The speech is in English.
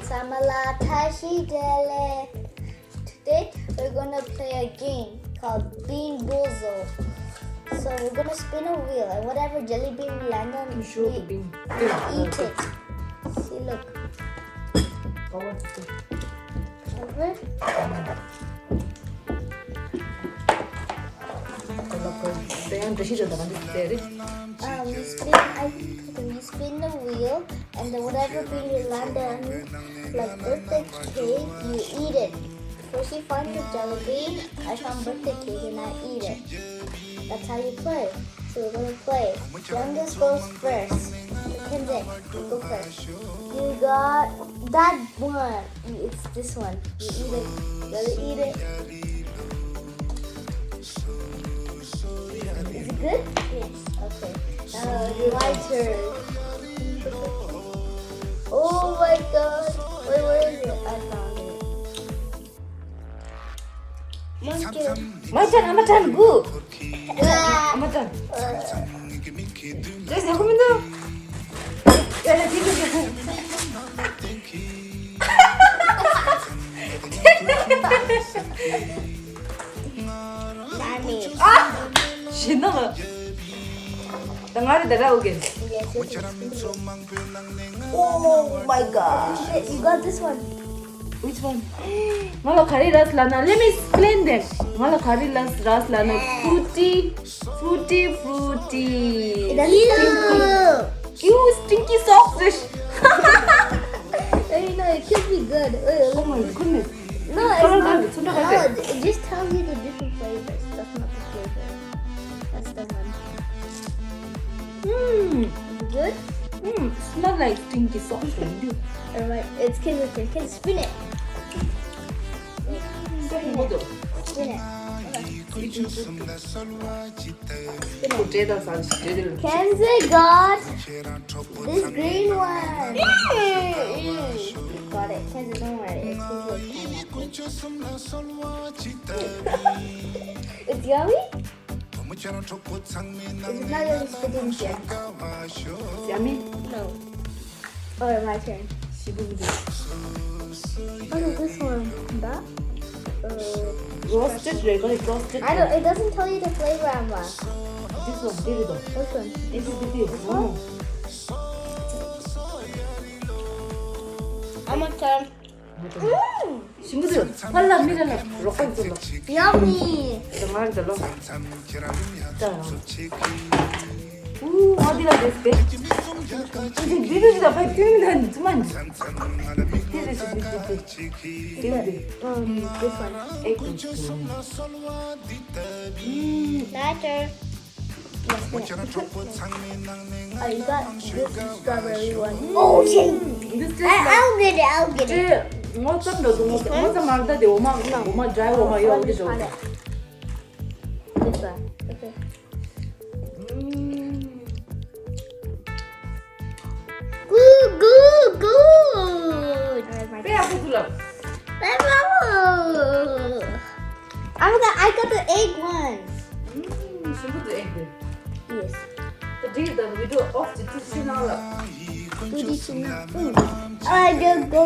Samala Tashi Dele. Today we're gonna play a game called Bean Boozled. So we're gonna spin a wheel and whatever jelly bean we land on, we eat it. See, look. Over. We spin the wheel and then whatever bean you land on, like birthday cake, you eat it. First you find the jelly bean, I found birthday cake and I eat it. That's how you play. So we're gonna play. Youngest goes first. Kenzie, you go first. You got that one. It's this one. You eat it. You gotta eat it. Is it good? Yes. Okay. Now my turn. Oh my god. Wait, where is it? I found it. My turn. Go. My turn. Just come in there. 신나가. 당아리 내려오게. Oh my god. You got this one. Which one? Malo khari ras lana. Let me explain that. Malo khari ras lana. Fruity. You stinky softfish. You know, it could be good. Oh my goodness. No, it's not. No, it just tells you the different flavors. That's not the flavor. That's the one. Is it good? It's not like stinky softfish. Alright, it's Ken's turn. Ken, spin it. Spin it. Kenzie got this green one. You got it. Kenzie, don't worry. It tastes like pineapple. It's yummy? It's not really spitting yet. Yummy? No. Alright, my turn. Oh, this one. That? Roasted, regular roasted. I don't. It doesn't tell you the flavor, Amma. This one, there you go. Which one? This is this. Oh. Amma turn. 친구들, 빨라 미래라. 로컬 들러. Yummy. 정말 들러. 자. 어디가 됐대? 이제 미래지다 빨리 뛰면 그만. This one. Later. Oh, you got this strawberry one. Oh, I'll get it. What's Magda? The Oma drive over here. This one. Okay. Good. I got the egg one. the egg. Yes. We do off the 2 I just go